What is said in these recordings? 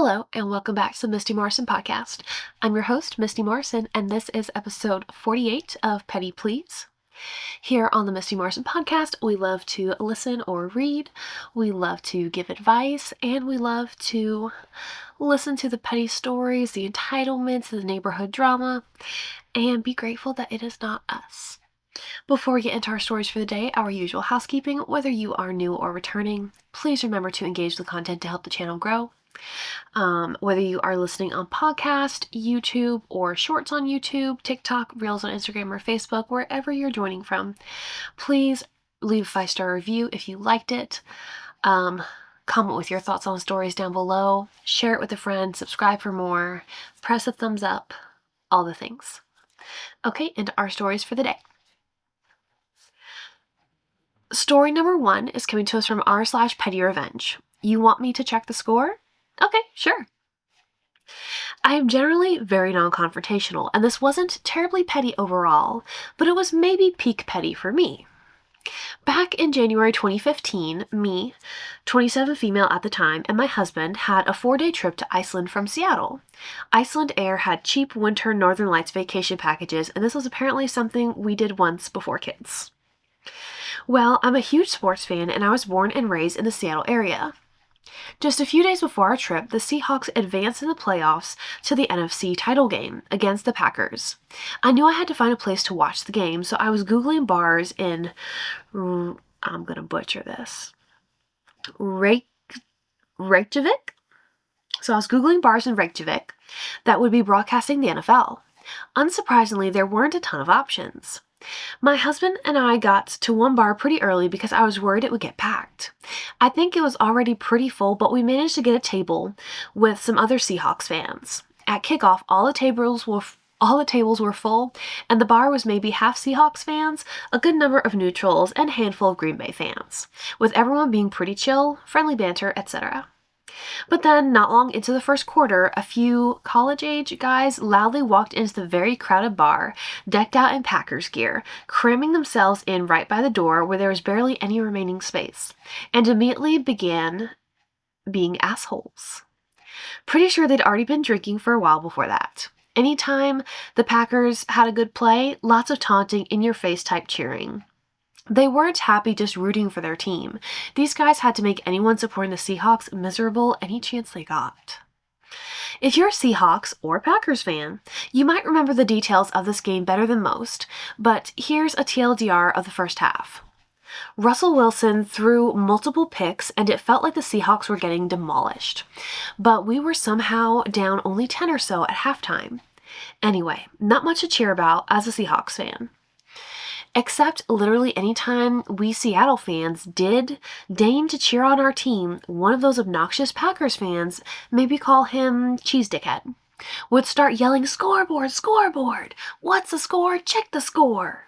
Hello, and welcome back to the Misty Morrison Podcast. I'm your host, Misty Morrison, and this is episode 48 of Petty Please. Here on the Misty Morrison Podcast, we love to listen or read, we love to give advice, and we love to listen to the petty stories, the entitlements, the neighborhood drama, and be grateful that it is not us. Before we get into our stories for the day, our usual housekeeping, whether you are new or returning, please remember to engage the content to help the channel grow. Whether you are listening on podcast, YouTube, or shorts on YouTube, TikTok, Reels on Instagram, or Facebook, wherever you're joining from, please leave a 5-star review if you liked it. Comment with your thoughts on stories down below. Share it with a friend. Subscribe for more. Press a thumbs up. All the things. Okay, into our stories for the day. Story number 1 is coming to us from r/petty revenge. You want me to check the score? Okay, sure. I am generally very non-confrontational, and this wasn't terribly petty overall, but it was maybe peak petty for me. Back in January 2015, me, 27 female at the time, and my husband had a 4-day trip to Iceland from Seattle. Iceland Air had cheap winter Northern Lights vacation packages, and this was apparently something we did once before kids. Well, I'm a huge sports fan, and I was born and raised in the Seattle area. Just a few days before our trip, the Seahawks advanced in the playoffs to the NFC title game against the Packers. I knew I had to find a place to watch the game, so I was Googling bars in, I'm going to butcher this, Reykjavik? So I was Googling bars in Reykjavik that would be broadcasting the NFL. Unsurprisingly, there weren't a ton of options. My husband and I got to one bar pretty early because I was worried it would get packed. I think it was already pretty full, but we managed to get a table with some other Seahawks fans. At kickoff, all the tables were full, and the bar was maybe half Seahawks fans, a good number of neutrals, and a handful of Green Bay fans, with everyone being pretty chill, friendly banter, etc. But then, not long into the first quarter, a few college-age guys loudly walked into the very crowded bar, decked out in Packers gear, cramming themselves in right by the door where there was barely any remaining space, and immediately began being assholes. Pretty sure they'd already been drinking for a while before that. Anytime the Packers had a good play, lots of taunting, in-your-face type cheering. They weren't happy just rooting for their team. These guys had to make anyone supporting the Seahawks miserable any chance they got. If you're a Seahawks or Packers fan, you might remember the details of this game better than most, but here's a TLDR of the first half. Russell Wilson threw multiple picks, and it felt like the Seahawks were getting demolished. But we were somehow down only 10 or so at halftime. Anyway, not much to cheer about as a Seahawks fan. Except literally anytime we Seattle fans did deign to cheer on our team, one of those obnoxious Packers fans, maybe call him Cheese Dickhead, would start yelling, "Scoreboard, scoreboard! What's the score? Check the score!"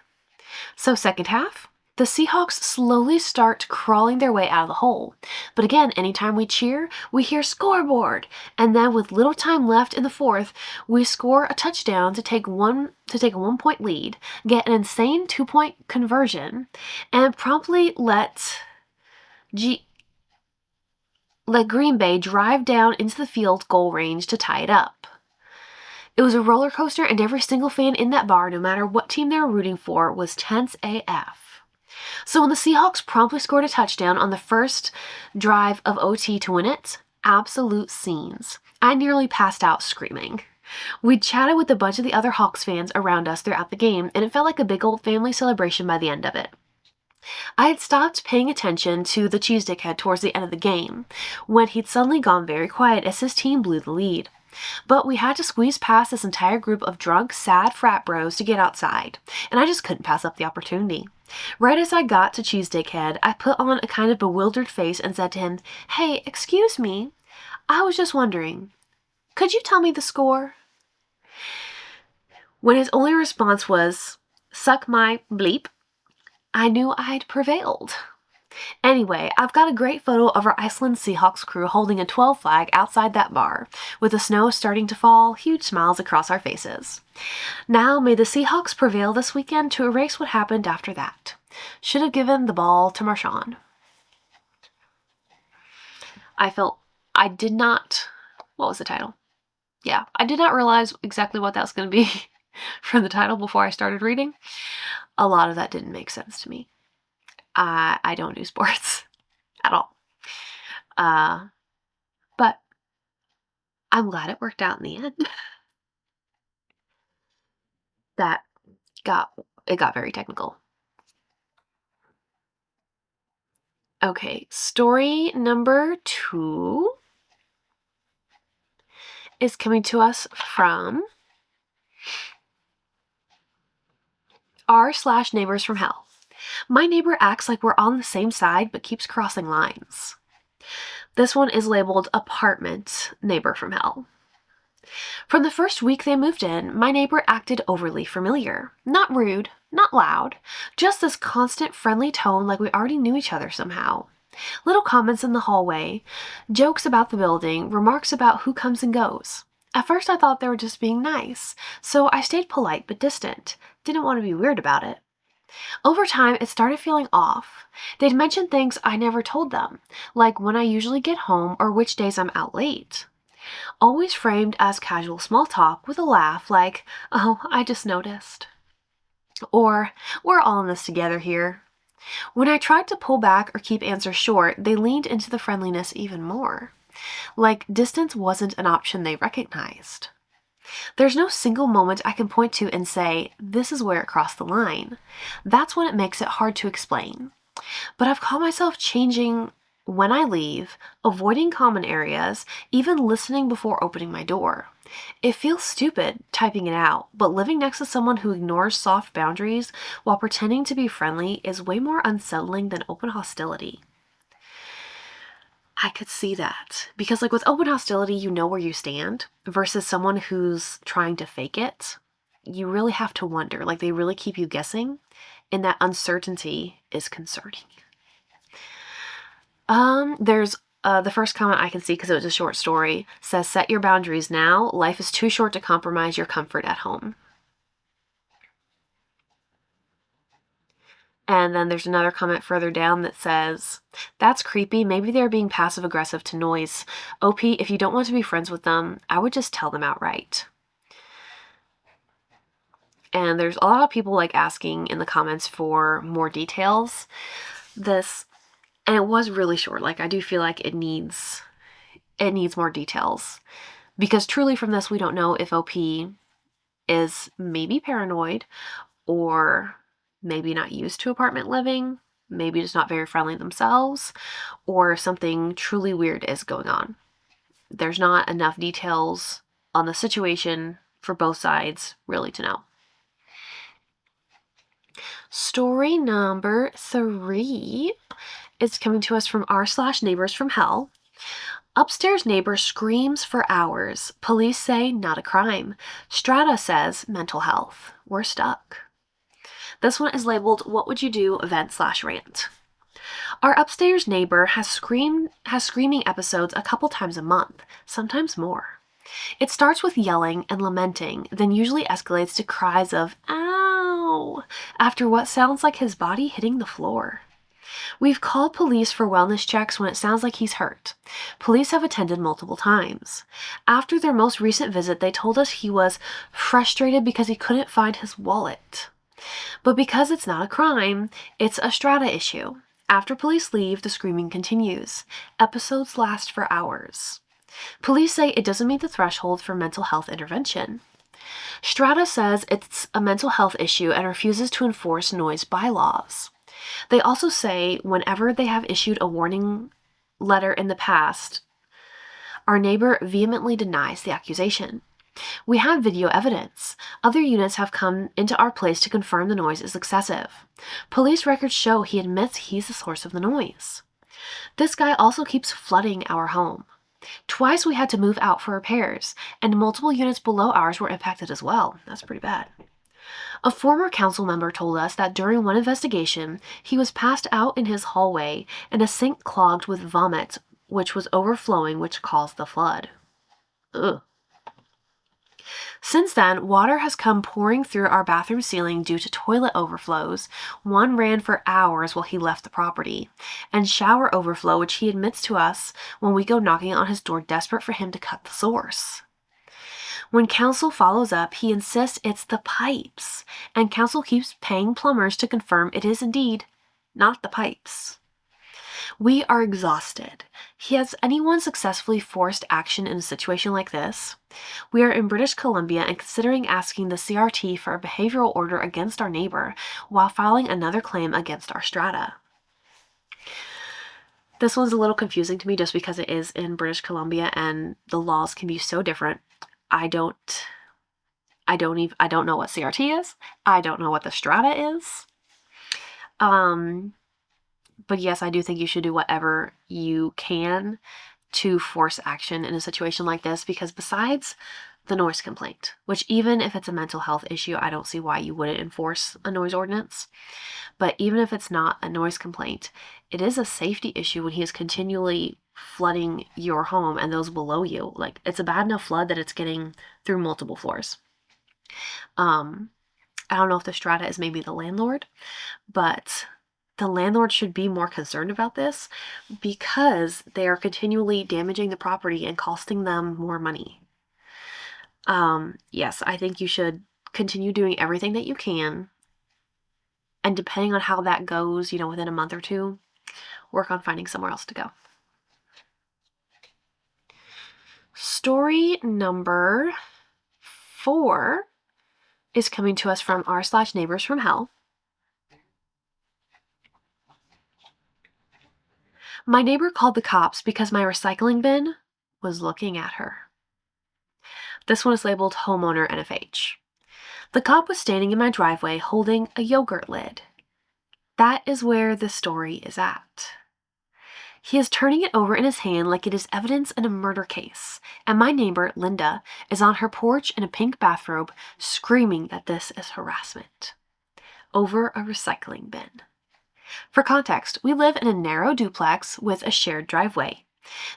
So second half, the Seahawks slowly start crawling their way out of the hole. But again, anytime we cheer, we hear scoreboard. And then with little time left in the fourth, we score a touchdown to take a 1-point lead, get an insane 2-point conversion, and promptly let Green Bay drive down into the field goal range to tie it up. It was a roller coaster, and every single fan in that bar, no matter what team they were rooting for, was tense AF. So when the Seahawks promptly scored a touchdown on the first drive of OT to win it, absolute scenes. I nearly passed out screaming. We'd chatted with a bunch of the other Hawks fans around us throughout the game, and it felt like a big old family celebration by the end of it. I had stopped paying attention to the Cheese Dickhead towards the end of the game, when he'd suddenly gone very quiet as his team blew the lead. But we had to squeeze past this entire group of drunk, sad frat bros to get outside, and I just couldn't pass up the opportunity. Right as I got to Cheese Dickhead, I put on a kind of bewildered face and said to him, "Hey, excuse me, I was just wondering, could you tell me the score?" When his only response was, "Suck my bleep," I knew I'd prevailed. Anyway, I've got a great photo of our Iceland Seahawks crew holding a 12 flag outside that bar, with the snow starting to fall, huge smiles across our faces. Now may the Seahawks prevail this weekend to erase what happened after that. Should have given the ball to Marshawn. I did not What was the title? Yeah, I did not realize exactly what that was going to be from the title before I started reading. A lot of that didn't make sense to me. I don't do sports at all. But I'm glad it worked out in the end. It got very technical. Okay, story number 2 is coming to us from r/neighbors from hell. My neighbor acts like we're on the same side but keeps crossing lines. This one is labeled apartment neighbor from hell. From the first week they moved in, my neighbor acted overly familiar. Not rude, not loud, just this constant friendly tone like we already knew each other somehow. Little comments in the hallway, jokes about the building, remarks about who comes and goes. At first I thought they were just being nice, so I stayed polite but distant. Didn't want to be weird about it. Over time, it started feeling off. They'd mention things I never told them, like when I usually get home or which days I'm out late. Always framed as casual small talk with a laugh like, "Oh, I just noticed." Or, "We're all in this together here." When I tried to pull back or keep answers short, they leaned into the friendliness even more. Like distance wasn't an option they recognized. There's no single moment I can point to and say, this is where it crossed the line. That's when it makes it hard to explain. But I've caught myself changing when I leave, avoiding common areas, even listening before opening my door. It feels stupid typing it out, but living next to someone who ignores soft boundaries while pretending to be friendly is way more unsettling than open hostility. I could see that. Because like with open hostility, you know where you stand versus someone who's trying to fake it. You really have to wonder. Like they really keep you guessing, and that uncertainty is concerning. There's the first comment I can see, because it was a short story, says, "Set your boundaries now. Life is too short to compromise your comfort at home." And then there's another comment further down that says, "That's creepy. Maybe they're being passive aggressive to noise. OP, if you don't want to be friends with them, I would just tell them outright." And there's a lot of people like asking in the comments for more details. And it was really short. Like I do feel like it needs more details, because truly from this we don't know if OP is maybe paranoid, or maybe not used to apartment living, maybe just not very friendly themselves, or something truly weird is going on. There's not enough details on the situation for both sides really to know. Story number 3 is coming to us from r/neighbors from hell. Upstairs neighbor screams for hours. Police say not a crime. Strata says mental health. We're stuck. This one is labeled "What Would You Do?" event/rant. Our upstairs neighbor has screaming episodes a couple times a month, sometimes more. It starts with yelling and lamenting, then usually escalates to cries of "ow" after what sounds like his body hitting the floor. We've called police for wellness checks when it sounds like he's hurt. Police have attended multiple times. After their most recent visit, they told us he was frustrated because he couldn't find his wallet. But because it's not a crime, it's a strata issue. After police leave, the screaming continues. Episodes last for hours. Police say it doesn't meet the threshold for mental health intervention. Strata says it's a mental health issue and refuses to enforce noise bylaws. They also say whenever they have issued a warning letter in the past, our neighbor vehemently denies the accusation. We have video evidence. Other units have come into our place to confirm the noise is excessive. Police records show he admits he's the source of the noise. This guy also keeps flooding our home. Twice we had to move out for repairs, and multiple units below ours were impacted as well. That's pretty bad. A former council member told us that during one investigation, he was passed out in his hallway and a sink clogged with vomit, which was overflowing, which caused the flood. Ugh. Since then, water has come pouring through our bathroom ceiling due to toilet overflows. One ran for hours while he left the property, and shower overflow, which he admits to us when we go knocking on his door desperate for him to cut the source. When council follows up, he insists it's the pipes, and council keeps paying plumbers to confirm it is indeed not the pipes. We are exhausted. Has anyone successfully forced action in a situation like this? We are in British Columbia and considering asking the CRT for a behavioral order against our neighbor while filing another claim against our strata. This one's a little confusing to me just because it is in British Columbia and the laws can be so different. I don't know what CRT is. I don't know what the strata is. But yes, I do think you should do whatever you can to force action in a situation like this, because besides the noise complaint, which even if it's a mental health issue, I don't see why you wouldn't enforce a noise ordinance. But even if it's not a noise complaint, it is a safety issue when he is continually flooding your home and those below you. Like, it's a bad enough flood that it's getting through multiple floors. I don't know if the strata is maybe the landlord, but the landlord should be more concerned about this because they are continually damaging the property and costing them more money. Yes, I think you should continue doing everything that you can. And depending on how that goes, within a month or two, work on finding somewhere else to go. Story number 4 is coming to us from r/neighbors from hell. My neighbor called the cops because my recycling bin was looking at her. This one is labeled homeowner NFH. The cop was standing in my driveway holding a yogurt lid. That is where the story is at. He is turning it over in his hand like it is evidence in a murder case, and my neighbor, Linda, is on her porch in a pink bathrobe screaming that this is harassment over a recycling bin. For context, we live in a narrow duplex with a shared driveway,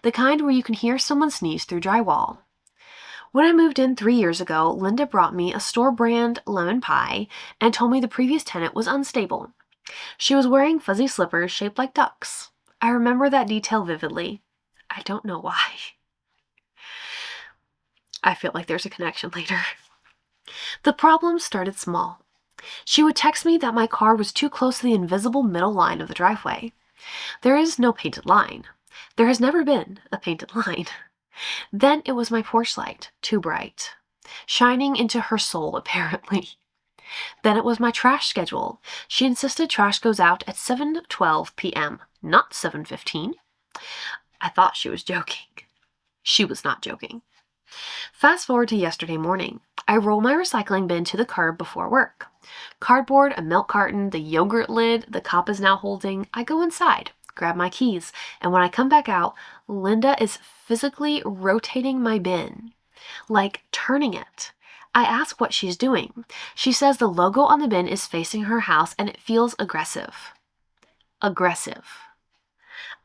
the kind where you can hear someone sneeze through drywall. When I moved in 3 years ago, Linda brought me a store-brand lemon pie and told me the previous tenant was unstable. She was wearing fuzzy slippers shaped like ducks. I remember that detail vividly. I don't know why. I feel like there's a connection later. The problem started small. She would text me that my car was too close to the invisible middle line of the driveway. There is no painted line. There has never been a painted line. Then it was my porch light, too bright, shining into her soul apparently. Then it was my trash schedule. She insisted trash goes out at 7:12 p.m., not 7:15. I thought she was joking. She was not joking. Fast forward to yesterday morning. I roll my recycling bin to the curb before work. Cardboard, a milk carton, the yogurt lid the cop is now holding. I go inside, grab my keys, and when I come back out, Linda is physically rotating my bin, like turning it. I ask what she's doing. She says the logo on the bin is facing her house and it feels aggressive. Aggressive.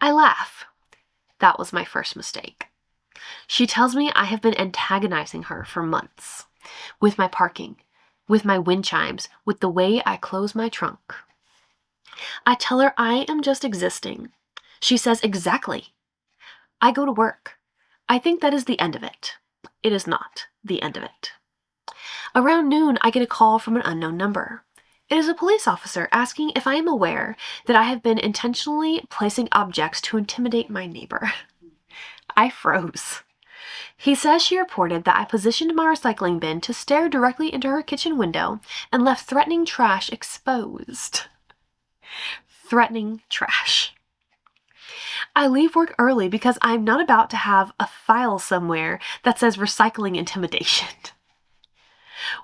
I laugh. That was my first mistake. She tells me I have been antagonizing her for months. With my parking, with my wind chimes, with the way I close my trunk. I tell her I am just existing. She says exactly. I go to work. I think that is the end of it. It is not the end of it. Around noon, I get a call from an unknown number. It is a police officer asking if I am aware that I have been intentionally placing objects to intimidate my neighbor. I froze. He says she reported that I positioned my recycling bin to stare directly into her kitchen window and left threatening trash exposed. Threatening trash. I leave work early because I'm not about to have a file somewhere that says recycling intimidation.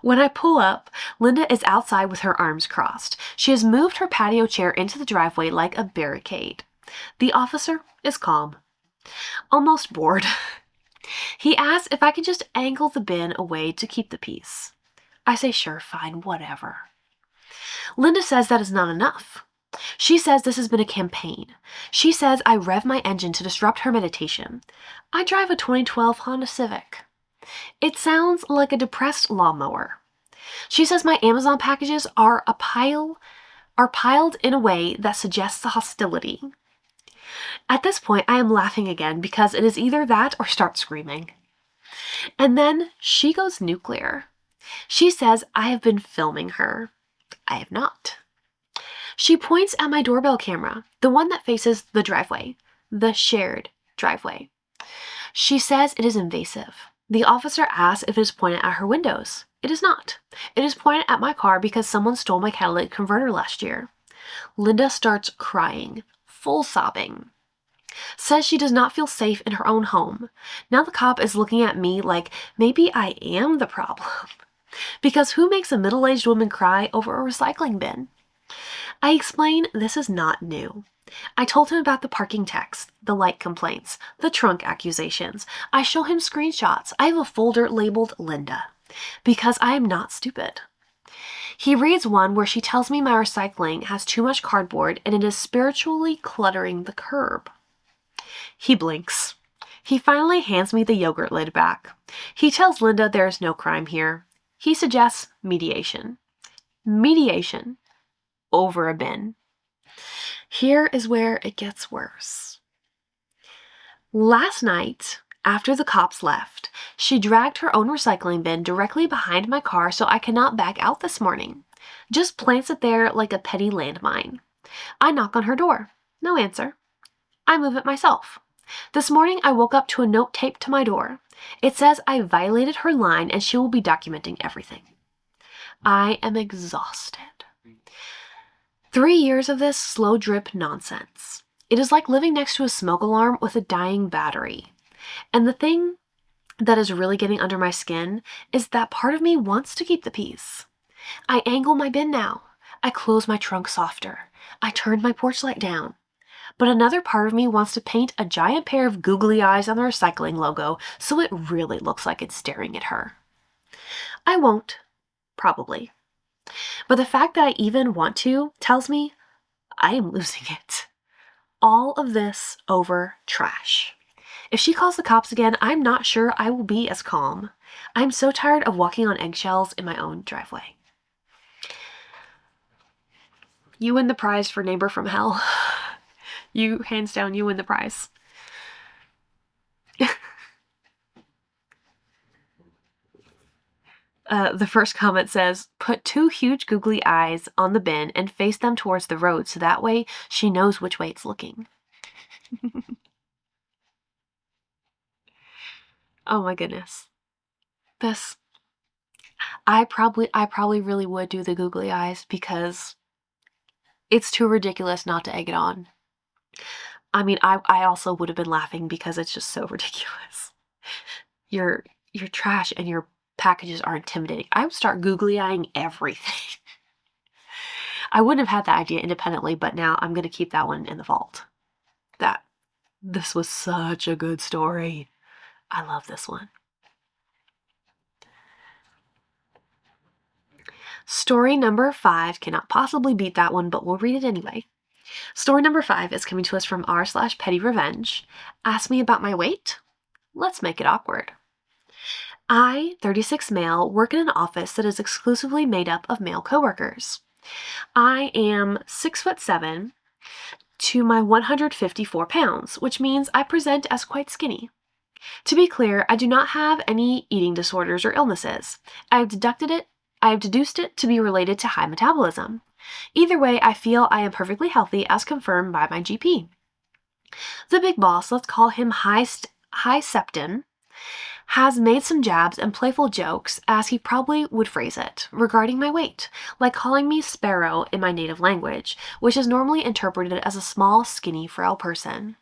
When I pull up, Linda is outside with her arms crossed. She has moved her patio chair into the driveway like a barricade. The officer is calm, almost bored. He asks if I can just angle the bin away to keep the peace. I say sure, fine, whatever. Linda says that is not enough. She says this has been a campaign. She says I rev my engine to disrupt her meditation. I drive a 2012 Honda Civic. It sounds like a depressed lawnmower. She says my Amazon packages are piled in a way that suggests hostility. At this point, I am laughing again because it is either that or start screaming. And then she goes nuclear. She says I have been filming her. I have not. She points at my doorbell camera, the one that faces the driveway, the shared driveway. She says it is invasive. The officer asks if it is pointed at her windows. It is not. It is pointed at my car because someone stole my catalytic converter last year. Linda starts crying, full sobbing. Says she does not feel safe in her own home. Now the cop is looking at me like maybe I am the problem. Because who makes a middle-aged woman cry over a recycling bin? I explain this is not new. I told him about the parking text, the light complaints, the trunk accusations. I show him screenshots. I have a folder labeled Linda because I am not stupid. He reads one where she tells me my recycling has too much cardboard and it is spiritually cluttering the curb. He blinks. He finally hands me the yogurt lid back. He tells Linda there is no crime here. He suggests mediation. Mediation over a bin. Here is where it gets worse. Last night, after the cops left, she dragged her own recycling bin directly behind my car so I cannot back out this morning. Just plants it there like a petty landmine. I knock on her door. No answer. I move it myself. This morning I woke up to a note taped to my door. It says I violated her line and she will be documenting everything. I am exhausted. 3 years of this slow drip nonsense. It is like living next to a smoke alarm with a dying battery. And the thing that is really getting under my skin is that part of me wants to keep the peace. I angle my bin now. I close my trunk softer. I turn my porch light down. But another part of me wants to paint a giant pair of googly eyes on the recycling logo so it really looks like it's staring at her. I won't, probably. But the fact that I even want to tells me I am losing it. All of this over trash. If she calls the cops again, I'm not sure I will be as calm. I'm so tired of walking on eggshells in my own driveway. You win the prize for Neighbor from Hell. You, hands down, you win the prize. The first comment says, put 2 huge googly eyes on the bin and face them towards the road so that way she knows which way it's looking. Oh my goodness. I probably really would do the googly eyes because it's too ridiculous not to egg it on. I mean, I also would have been laughing because it's just so ridiculous. Your trash and your packages are intimidating. I would start googly eyeing everything. I wouldn't have had that idea independently, but now I'm going to keep that one in the vault. This was such a good story. I love this one. Story number 5 cannot possibly beat that one, but we'll read it anyway. Story number 5 is coming to us from r/pettyrevenge. Ask me about my weight? Let's make it awkward. I, 36 male, work in an office that is exclusively made up of male coworkers. I am 6'7" to my 154 pounds, which means I present as quite skinny. To be clear, I do not have any eating disorders or illnesses. I have deduced it to be related to high metabolism. Either way, I feel I am perfectly healthy as confirmed by my GP. The big boss, let's call him High Septon, has made some jabs and playful jokes, as he probably would phrase it, regarding my weight, like calling me Sparrow in my native language, which is normally interpreted as a small, skinny, frail person.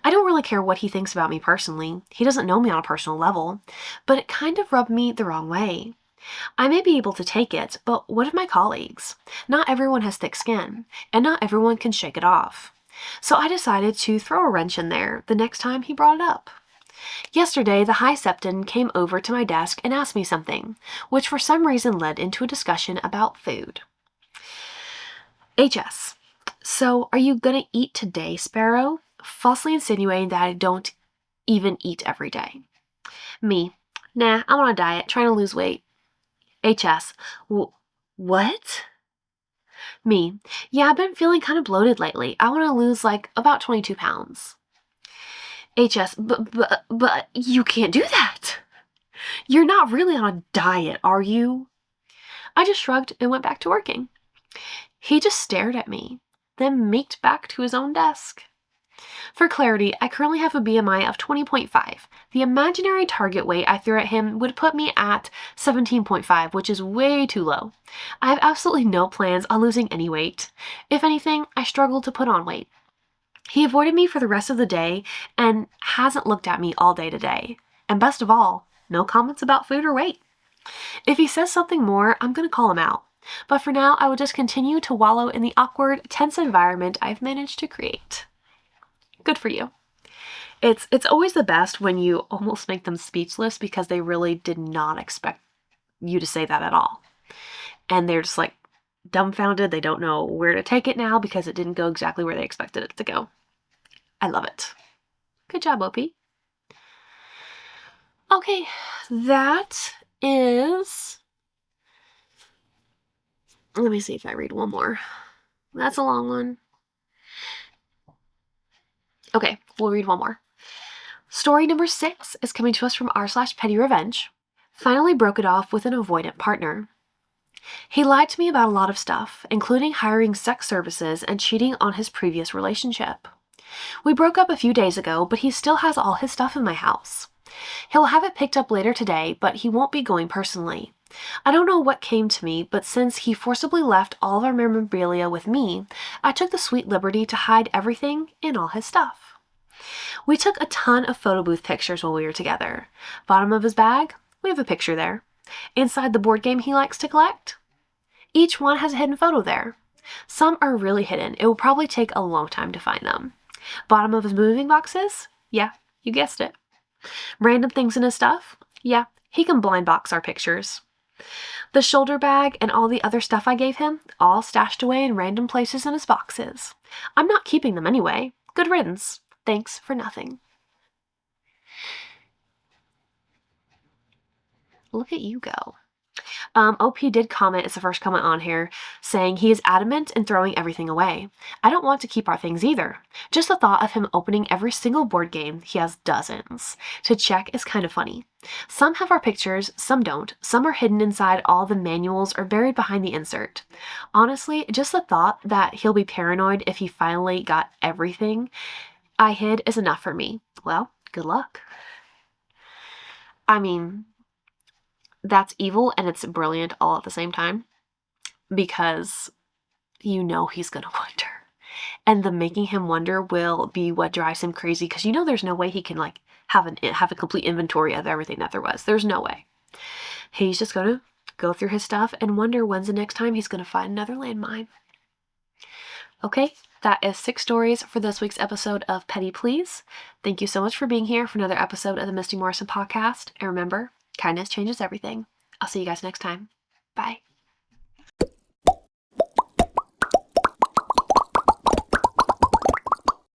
I don't really care what he thinks about me personally. He doesn't know me on a personal level, but it kind of rubbed me the wrong way. I may be able to take it, but what of my colleagues? Not everyone has thick skin, and not everyone can shake it off. So I decided to throw a wrench in there the next time he brought it up. Yesterday, the High Septon came over to my desk and asked me something, which for some reason led into a discussion about food. HS. So, are you gonna eat today, Sparrow? Falsely insinuating that I don't even eat every day. Me. Nah, I'm on a diet, trying to lose weight. HS. What? Me. Yeah, I've been feeling kind of bloated lately. I want to lose like about 22 pounds. HS. But you can't do that. You're not really on a diet, are you? I just shrugged and went back to working. He just stared at me, then meeked back to his own desk. For clarity, I currently have a BMI of 20.5. The imaginary target weight I threw at him would put me at 17.5, which is way too low. I have absolutely no plans on losing any weight. If anything, I struggle to put on weight. He avoided me for the rest of the day and hasn't looked at me all day today. And best of all, no comments about food or weight. If he says something more, I'm going to call him out. But for now, I will just continue to wallow in the awkward, tense environment I've managed to create. Good for you. It's always the best when you almost make them speechless because they really did not expect you to say that at all. And they're just like dumbfounded. They don't know where to take it now because it didn't go exactly where they expected it to go. I love it. Good job, OP. Okay, that is... Let me see if I read one more. That's a long one. Okay, we'll read one more. Story number 6 is coming to us from r/pettyrevenge. Finally broke it off with an avoidant partner. He lied to me about a lot of stuff, including hiring sex services and cheating on his previous relationship. We broke up a few days ago, but he still has all his stuff in my house. He'll have it picked up later today, but he won't be going personally. I don't know what came to me, but since he forcibly left all of our memorabilia with me, I took the sweet liberty to hide everything in all his stuff. We took a ton of photo booth pictures while we were together. Bottom of his bag, we have a picture there. Inside the board game he likes to collect, each one has a hidden photo there. Some are really hidden. It will probably take a long time to find them. Bottom of his moving boxes? Yeah, you guessed it. Random things in his stuff? Yeah, he can blind box our pictures. The shoulder bag and all the other stuff I gave him, all stashed away in random places in his boxes. I'm not keeping them anyway. Good riddance. Thanks for nothing. Look at you go. OP did comment, it's the first comment on here, saying he is adamant in throwing everything away. I don't want to keep our things either. Just the thought of him opening every single board game, he has dozens, to check is kind of funny. Some have our pictures, some don't. Some are hidden inside all the manuals or buried behind the insert. Honestly, just the thought that he'll be paranoid if he finally got everything I hid is enough for me. Well, good luck. I mean, that's evil and it's brilliant all at the same time because you know he's going to wonder. And the making him wonder will be what drives him crazy because you know there's no way he can like have a complete inventory of everything that there was. There's no way. He's just going to go through his stuff and wonder when's the next time he's going to find another landmine. Okay, that is 6 stories for this week's episode of Petty Please. Thank you so much for being here for another episode of the Misty Morrison Podcast. And remember, kindness changes everything. I'll see you guys next time. Bye.